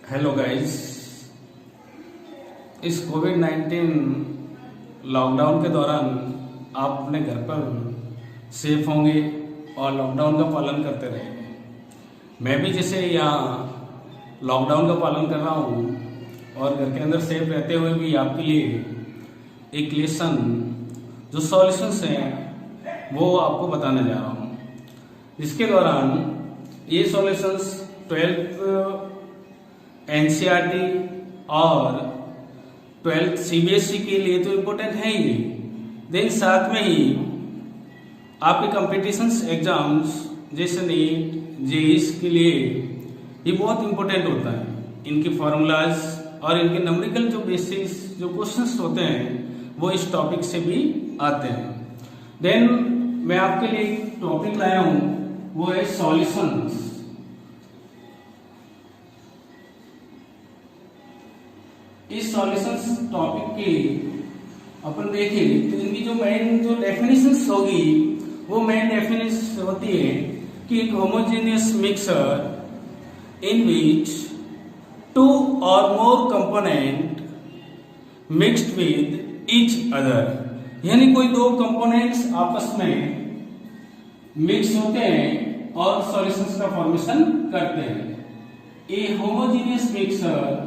Hello guys. इस कोविड-19 lockdown के दौरान आप अपने घर पर सेफ होंगे और लॉकडाउन का पालन करते रहेंगे। मैं भी जैसे यहाँ लॉकडाउन का पालन कर रहा हूँ और घर के अंदर सेफ रहते हुए भी आपके लिए एक लेसन जो सॉल्यूशंस हैं वो आपको बताने जा रहा हूँ, जिसके दौरान ये सॉल्यूशंस 12th एनसीईआरटी और 12th सीबीएसई के लिए तो इम्पोर्टेंट है ही, देन साथ में ही आपके कॉम्पिटिशन्स एग्जाम्स जैसे नीट जेईई के लिए ये बहुत इम्पोर्टेंट होता है। इनके फॉर्मूलाज और इनके नंबरिकल जो बेसिस जो क्वेश्चंस होते हैं वो इस टॉपिक से भी आते हैं। देन मैं आपके लिए एक टॉपिक लाया हूँ, वो है सॉल्यूशंस। इस सॉल्यूशंस टॉपिक की अपन देखें तो इनकी जो मेन जो डेफिनेशंस होगी वो मेन डेफिनेशन होती है कि एक homogeneous mixer in which 2 or more component mixed with each other, यानी कोई दो कंपोनेंट्स आपस में मिक्स होते हैं और सॉल्यूशंस का फॉर्मेशन करते हैं। A homogeneous mixture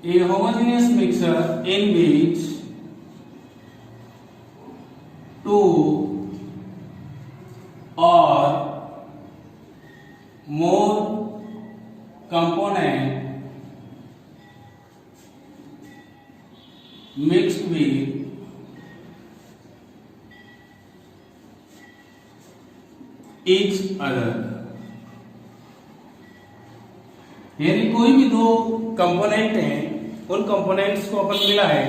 a homogeneous mixture in which 2 or more component mixed with each other, यानी कोई भी दो कंपोनेंट हैं उन कंपोनेंट्स को अपन मिला है,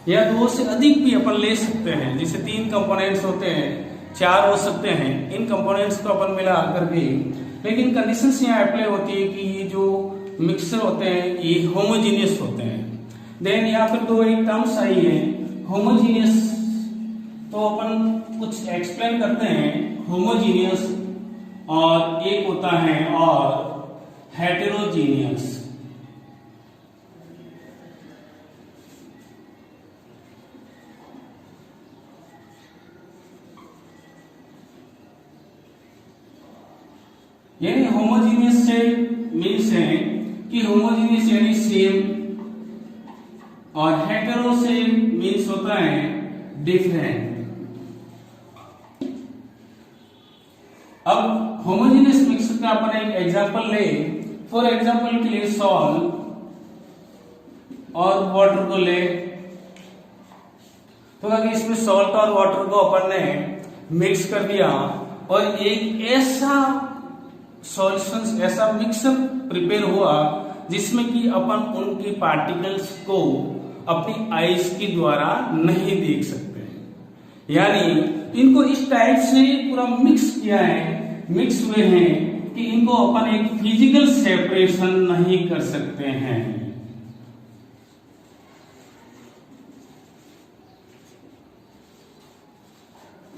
या दो से अधिक भी अपन ले सकते हैं, जैसे 3 कंपोनेंट्स होते हैं, 4 हो सकते हैं, इन कंपोनेंट्स को अपन मिला करके। लेकिन कंडीशंस यहाँ अप्लाई होती है कि ये जो मिक्सर होते हैं ये होमोजीनियस होते हैं। देन यहाँ पर दो एक टर्म्स आई है होमोजीनियस, तो अपन कुछ एक्सप्लेन करते हैं। होमोजीनियस और एक होता है और हेटेरोजीनियस। यानी होमोजीनियस से मीन्स है कि होमोजीनियस यानी सेम, और हेटेरो से मीन्स होता है डिफरेंट। अब होमोजीनियस मिक्सर का अपन एक एग्जांपल ले, फॉर एग्जांपल के लिए सॉल्ट और वाटर को ले, तो अगर इसमें सॉल्ट और वाटर को अपन ने मिक्स कर दिया और एक ऐसा सॉल्यूशंस ऐसा मिक्सर प्रिपेयर हुआ जिसमें कि अपन उनके पार्टिकल्स को अपनी आईज के द्वारा नहीं देख सकते, यानी इनको इस टाइप से पूरा मिक्स किया है, मिक्स हुए हैं कि इनको अपन एक फिजिकल सेपरेशन नहीं कर सकते हैं।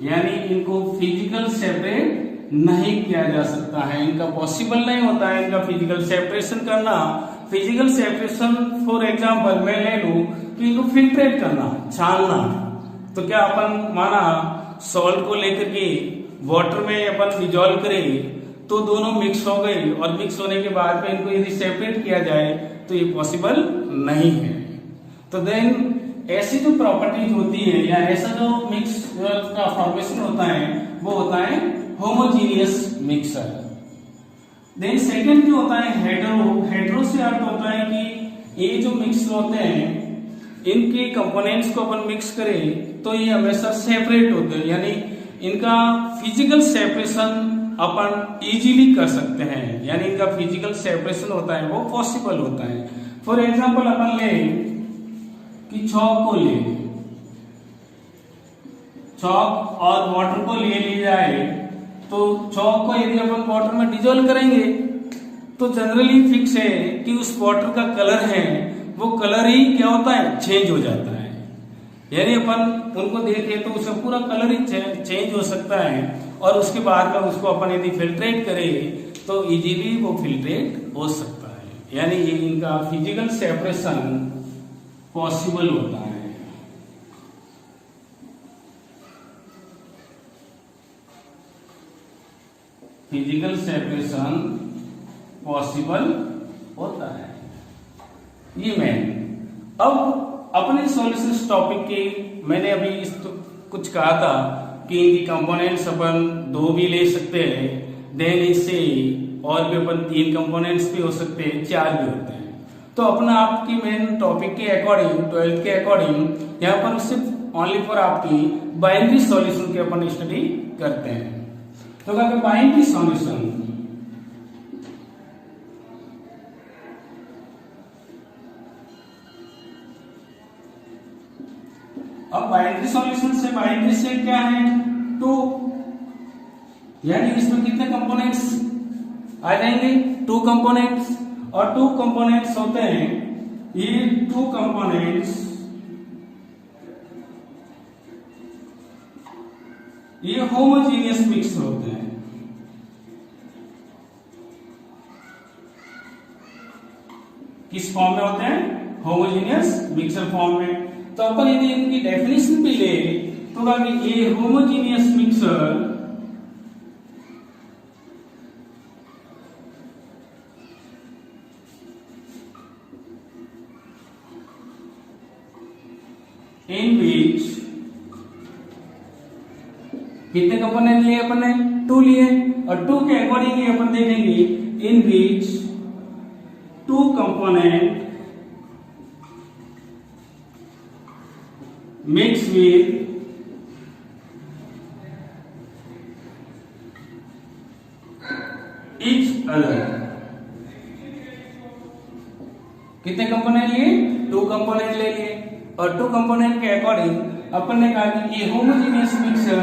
यानी इनको फिजिकल सेपरेट नहीं किया जा सकता है, इनका पॉसिबल नहीं होता है इनका फिजिकल सेपरेशन करना। फिजिकल सेपरेशन फॉर एग्जांपल मैं ले लूं कि इनको फिल्ट्रेट करना, छानना, तो क्या अपन माना सॉल्ट को लेकर के वाटर में अपन डिजोल्व करें तो दोनों मिक्स हो गए, और मिक्स होने के बाद में इनको यदि सेपरेट किया जाए तो ये पॉसिबल नहीं है। तो देन ऐसी जो प्रॉपर्टीज होती है या ऐसा जो मिक्स का फॉर्मेशन होता है वो होता है होमोजीनियस मिक्सर। देन सेकंड जो होता है हेटेरो। हेटेरो से अर्थ होता है कि ये जो मिक्सर होते हैं इनके कंपोनेंट्स को अपन मिक्स करें तो ये हमेशा सेपरेट होते हैं, यानी इनका फिजिकल सेपरेशन अपन इजीली कर सकते हैं, यानी इनका फिजिकल सेपरेशन होता है वो पॉसिबल होता है। फॉर एग्जांपल अपन ले कि चॉक को ले, चॉक और वाटर को ले जाए तो चॉक को यदि अपन वाटर में डिजोल्व करेंगे तो जनरली फिक्स है कि उस वाटर का कलर है वो कलर ही क्या होता है, चेंज हो जाता है। यानी अपन उनको देखें तो उसका पूरा कलर ही चेंज हो सकता है, और उसके बाद में उसको अपन यदि फिल्ट्रेट करें तो इजीली वो फिल्ट्रेट हो सकता है। यानी ये इनका फिजिकल सेपरेशन पॉसिबल होता है। फिजिकल सेपरेशन पॉसिबल होता है, ये मेन। अब अपने सॉल्यूशंस टॉपिक के मैंने अभी कुछ कहा था कि इनकी कंपोनेंट्स अपन 2 भी ले सकते हैं, देन इससे और भी अपन 3 कंपोनेंट्स भी हो सकते हैं, 4 भी होते हैं। तो अपना आपकी मेन टॉपिक के अकॉर्डिंग, 12th के अकॉर्डिंग यहाँ पर सिर्फ ओनली फॉर आपकी बाइनरी सॉल्यूशन की अपन स्टडी करते हैं। तो क्या बाइनरी सॉल्यूशन, अब बाइनरी सॉल्यूशन से, बाइनरी से क्या है 2, यानी इसमें कितने कंपोनेंट्स आ जाएंगे 2 कंपोनेंट्स, और 2 कंपोनेंट्स होते हैं, ये 2 कंपोनेंट्स ये होमोजीनियस मिक्स होते हैं। किस फॉर्म में होते हैं? होमोजीनियस मिक्सर फॉर्म में। तो अपन यदि इनकी डेफिनेशन भी ले तो क्या कि ये होमोजीनियस मिक्सर इन विच कितने कंपोनेंट लिए अपन ने? 2 लिए, और 2 के अकॉर्डिंगली अपन देखेंगे इन विच 2 component mix with each other। कितने कंपोनेंट लिए? 2 कंपोनेंट ले लिए, और 2 कंपोनेंट के अकॉर्डिंग अपन ने कहा कि ये homogeneous mixture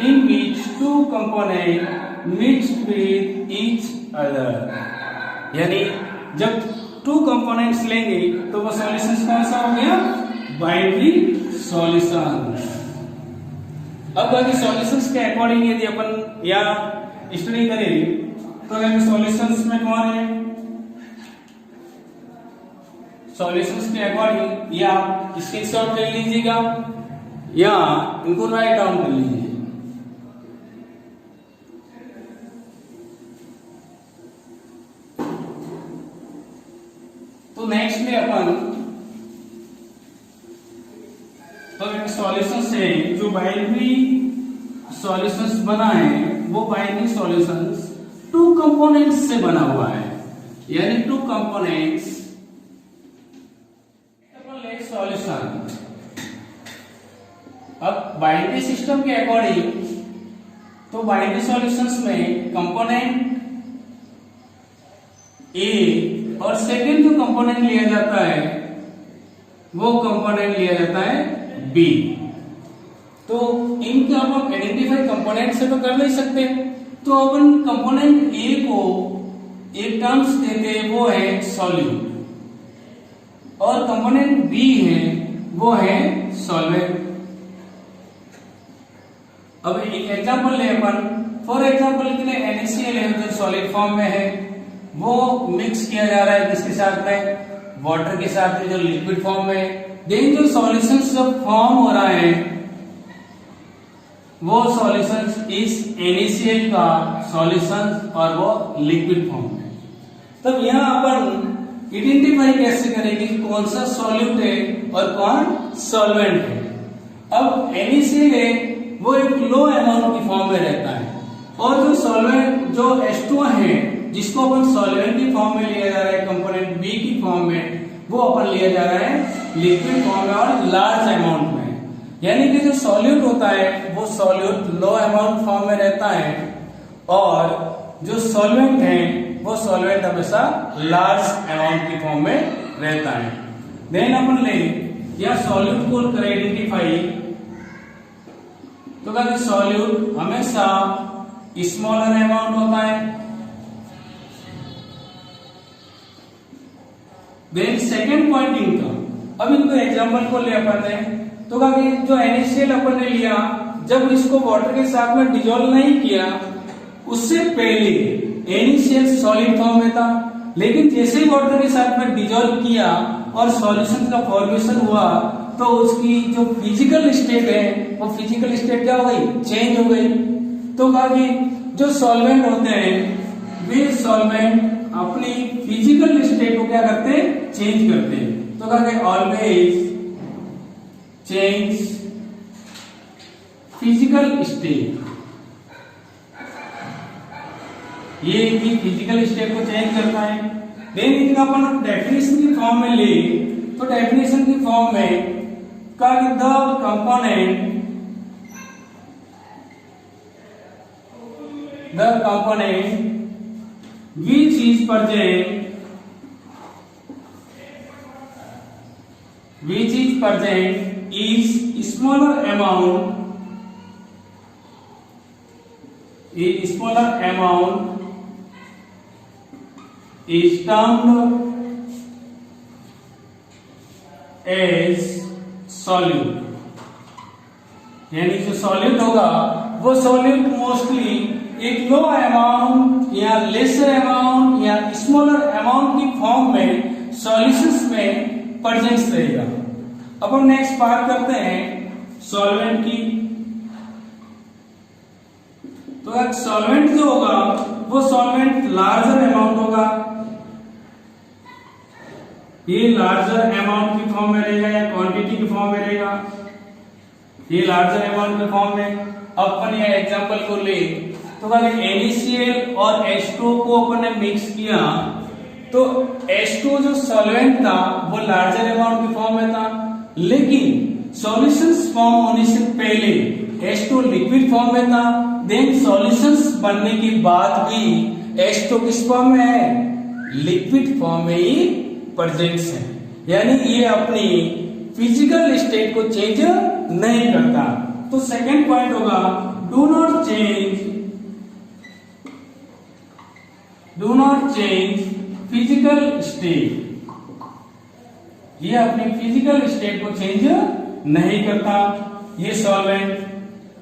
in which 2 component mixed with each other. यानी जब 2 कंपोनेंट्स लेंगे तो वो सॉल्यूशन कौन सा हो गया? Binary solution. अब बाकी सॉल्यूशंस के अकॉर्डिंग यदि अपन या स्टडी करें तो सॉल्यूशंस में कौन है? सॉल्यूशंस के अकॉर्डिंग या स्क्रीनशॉट ले लीजिएगा या इनको राइट डाउन कर लीजिए। तो नेक्स्ट में अपन तो एक सॉल्यूशन से जो बाइनरी सॉल्यूशंस बना है वो बाइनरी सॉल्यूशंस 2 कंपोनेंट्स से बना हुआ है, यानी 2 कंपोनेंट्स सॉल्यूशन। अब बाइनरी सिस्टम के अकॉर्डिंग तो बाइनरी सॉल्यूशंस में कंपोनेंट ए और सेकेंड जो कंपोनेंट लिया जाता है वो कंपोनेंट लिया जाता है बी। तो इनका हम आइडेंटिफाई कंपोनेंट से तो कर नहीं सकते, तो अपन कंपोनेंट ए को एक टर्म्स देते हैं वो है सॉल्यूट, और कंपोनेंट बी है वो है सॉल्वेंट। अब एक एग्जांपल ले अपन, फॉर एग्जांपल इतने NaCl है जो सॉलिड फॉर्म में है, वो मिक्स किया जा रहा है किसके साथ में? वाटर के साथ में जो लिक्विड फॉर्म में है। देन जो सॉल्यूशंस जब फॉर्म हो रहा है वो सॉल्यूशंस इस NaCl का सॉल्यूशन और वो लिक्विड फॉर्म में। तब यहाँ अपन आइडेंटिफाई कैसे करेंगे कि कौन सा सॉल्यूट है और कौन सॉल्वेंट है? अब NaCl है वो एक लो अमाउंट की फॉर्म में रहता है, और जो सॉल्वेंट जो H2O है जिसको अपन सॉल्वेंट की फॉर्म में लिया जा रहा है कंपोनेंट बी की फॉर्म में, वो अपन लिया जा रहा है लिक्विड फॉर्म में और लार्ज अमाउंट में। यानी कि जो सॉल्यूट होता है वो सॉल्यूट लो अमाउंट फॉर्म में रहता है, और जो सॉल्वेंट है वो सॉल्वेंट हमेशा लार्ज अमाउंट की फॉर्म में रहता है। देन अपन ले या सॉल्यूट को कर आइडेंटिफाई, तो कहते सॉल्यूट हमेशा स्मॉलर अमाउंट होता है। देन सेकेंड पॉइंट इनका, अब इनको एग्जांपल को ले अपन तो कहा कि जो NaCl अपन ने लिया, जब इसको वाटर के साथ में डिजोल्व नहीं किया, उससे पहले NaCl सॉलिड फॉर्म में था, लेकिन जैसे ही वाटर के साथ में डिजोल्व किया और सॉल्यूशन का फॉर्मेशन हुआ, तो उसकी जो फिजिकल स्टेट है वो फिजिकल स्टेट क्या हो गई, चेंज हो गई। तो कहा कि जो सॉल्वेंट होते हैं वे सॉल्वेंट अपनी फिजिकल स्टेट को क्या करते हैं, चेंज करते हैं। तो कहा कि ऑलवेज चेंज फिजिकल स्टेट, ये इनकी फिजिकल स्टेट को चेंज करता है। देन इनका अपन डेफिनेशन की फॉर्म में ले, तो डेफिनेशन की फॉर्म में कहा कि the component which is present is smaller amount is termed as solute, यानी जो सॉल्यूट होगा वो सॉल्यूट मोस्टली एक लो अमाउंट या लेसर अमाउंट या स्मॉलर अमाउंट की फॉर्म में सॉल्यूशंस में प्रेजेंस रहेगा। अब हम नेक्स्ट बात करते हैं सॉल्वेंट की। तो एक सॉल्वेंट जो होगा वो सॉल्वेंट लार्जर अमाउंट होगा, ये लार्जर अमाउंट की फॉर्म में रहेगा या क्वांटिटी की फॉर्म में रहेगा, ये लार्जर अमाउंट के फॉर्म में। अब अपन ये एग्जांपल को ले, तो NaCl और H2 को अपन ने मिक्स किया, तो H2 जो सॉल्वेंट था वो लार्जर अमाउंट की फॉर्म में था, लेकिन सॉल्यूशंस फॉर्म होने से पहले H2 लिक्विड फॉर्म में था। देन सॉल्यूशंस बनने के बाद भी H2 किस फॉर्म में है, लिक्विड फॉर्म में ही प्रेजेंट है, यानी ये अपनी फिजिकल स्टेट को चेंज नहीं करता। तो सेकंड पॉइंट होगा do not change physical state, ये अपनी फिजिकल स्टेट को चेंज नहीं करता ये सॉल्वेंट।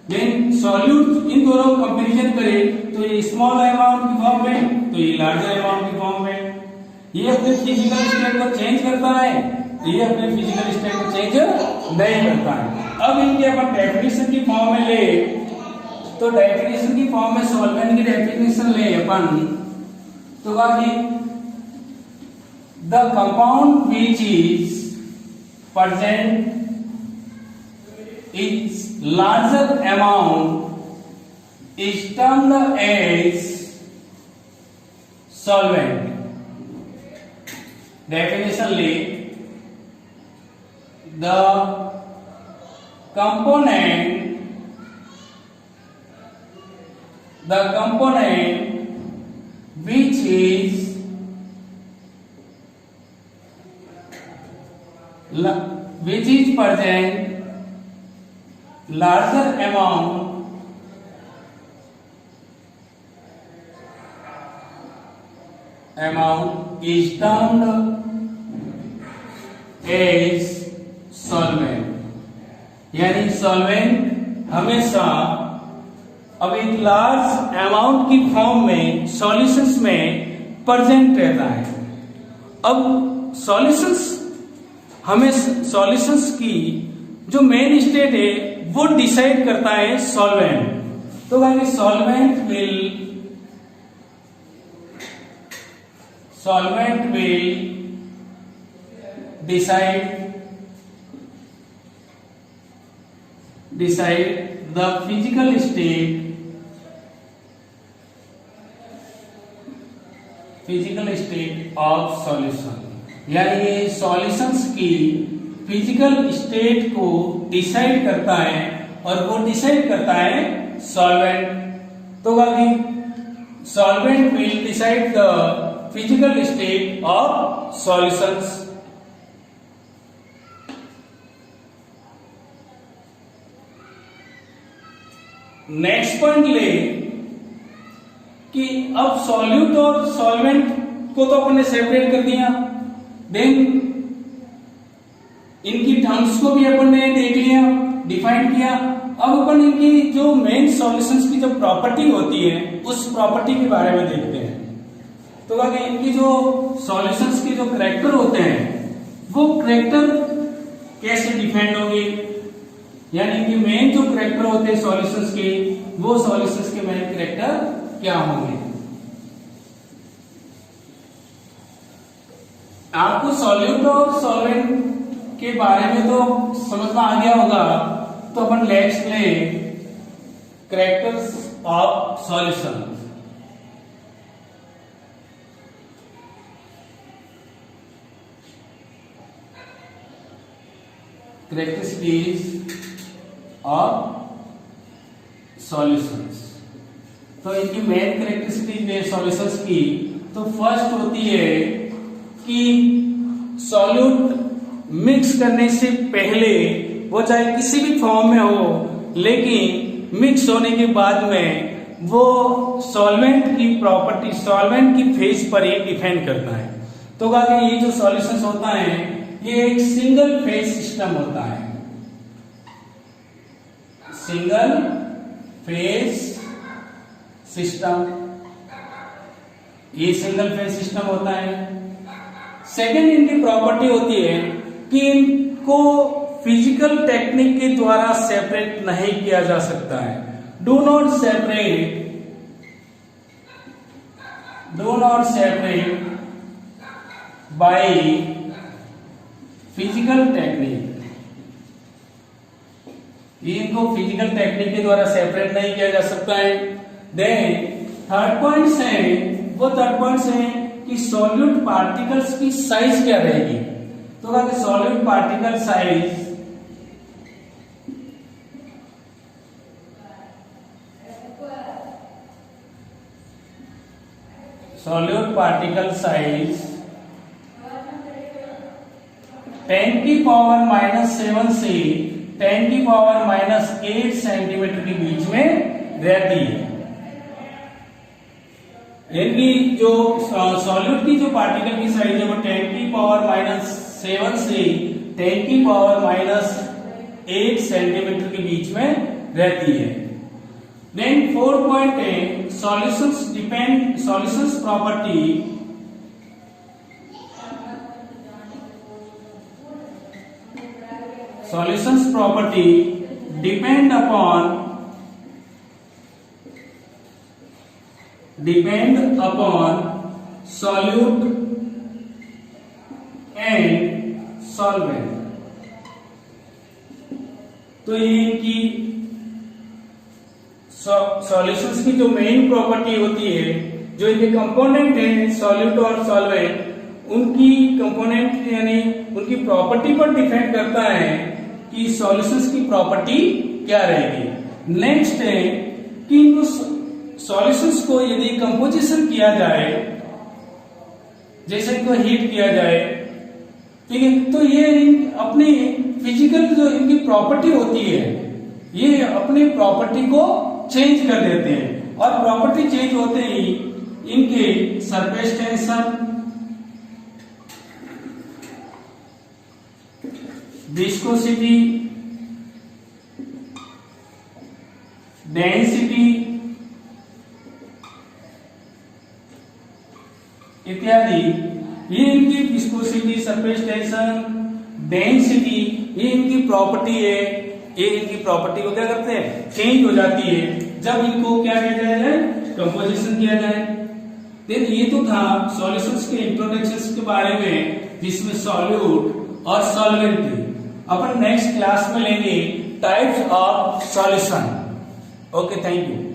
देन सॉल्यूट, इन दोनों कंपैरिजन करें तो ये स्मॉल अमाउंट की फॉर्म में, तो ये लार्जर अमाउंट की फॉर्म में। ये अपने फिजिकल स्टेट को चेंज करता है, तो ये अपने फिजिकल स्टेट को चेंज नहीं करता है। अब इनके अपन डेफिनेशन की फॉर्म में ले, तो डेफिनेशन की फॉर्म में सॉल्वेंट की डेफिनेशन ले अपन, तो कहा कि the compound which is present is larger amount is termed as solvent. Definition ले, the component which is present larger amount is termed as solvent, यानी सॉल्वेंट हमेशा अब एक लार्ज अमाउंट की फॉर्म में सॉल्यूशंस में प्रेजेंट रहता है। अब सॉल्यूशंस की जो मेन स्टेट है वो डिसाइड करता है सॉल्वेंट। तो कहेंगे solvent will decide the physical state of solution, यानी ये सॉल्यूशंस की फिजिकल स्टेट को डिसाइड करता है और वो डिसाइड करता है सॉल्वेंट। तो solvent will decide the physical state of solutions. Next point ले कि अब सॉल्यूट और सॉल्वेंट को तो अपन ने सेपरेट कर दिया, देन इनकी टर्म्स उसको भी अपन ने देख लिया, डिफाइन किया। अब अपन इनकी जो मेन सॉल्यूशंस की जो प्रॉपर्टी होती है उस प्रॉपर्टी के बारे में देखते हैं। तो अगर इनकी जो सॉल्यूशंस के जो करैक्टर होते हैं वो करैक्टर कैसे डिफाइंड होंगे, यानी कि मेन जो करैक्टर होते हैं सॉल्यूशंस के, वो सॉल्यूशंस के मेन करैक्टर क्या होंगे। आपको सॉल्यूट और सॉल्वेंट के बारे में तो समझ में आ गया होगा, तो अपन नेक्स्ट में characters of solution. Characteristics of solutions. तो इनकी मेन कैरेक्टरिस्टिक है सॉल्यूशंस की, तो फर्स्ट होती है कि सॉल्यूट मिक्स करने से पहले वो चाहे किसी भी फॉर्म में हो, लेकिन मिक्स होने के बाद में वो सॉल्वेंट की प्रॉपर्टी, सॉल्वेंट की फेज पर ही डिपेंड करता है। तो आगे ये जो सॉल्यूशंस होता है ये एक सिंगल फेज सिस्टम होता है, सिंगल फेज सिस्टम, ये सिंगल फेज सिस्टम होता है। सेकेंड इनकी प्रॉपर्टी होती है कि इनको फिजिकल टेक्निक के द्वारा सेपरेट नहीं किया जा सकता है। Do not separate by physical technique, ये इनको फिजिकल टेक्निक के द्वारा सेपरेट नहीं किया जा सकता है। देन थर्ड पॉइंट है, वो थर्ड पॉइंट है कि सॉल्यूट पार्टिकल्स की साइज क्या रहेगी। तो कहा कि solute particle size solute particle size 10⁻⁷ से 10⁻⁸ सेंटीमीटर के बीच में रहती है। यानी जो सॉल्यूट की जो पार्टिकल की साइज है वो 10⁻⁷ से 10⁻⁸ सेंटीमीटर के बीच में रहती है। देन फोर्थ पॉइंट है solutions property depend upon solute and solvent. तो ये इनकी सॉल्यूशंस की जो मेन प्रॉपर्टी होती है, जो इनके कंपोनेंट है सॉल्यूट और सॉल्वेंट, उनकी कंपोनेंट यानी उनकी प्रॉपर्टी पर डिपेंड करता है कि सॉल्यूशंस की प्रॉपर्टी क्या रहेगी। नेक्स्ट है कि इनको सॉल्यूशंस को यदि कंपोजिशन किया जाए, जैसे इनको हीट किया जाए, ठीक है, तो ये अपनी फिजिकल जो इनकी प्रॉपर्टी होती है ये अपनी प्रॉपर्टी को चेंज कर देते हैं, और प्रॉपर्टी चेंज होते ही इनके सरफेस टेंशन, विस्कोसिटी, डेंसिटी इत्यादि, ये इनकी विस्कोसिटी, सरफेस टेंशन, डेंसिटी, ये इनकी प्रॉपर्टी है। ये इनकी प्रॉपर्टी को क्या करते हैं, चेंज हो जाती है जब इनको क्या किया जाए, कंपोजिशन किया जाए। देन ये तो था सॉल्यूशंस के इंट्रोडक्शंस के बारे में, जिसमें सॉल्यूट और सॉल्वेंट थे। अपन नेक्स्ट क्लास में लेंगे types of solution. Okay, thank you.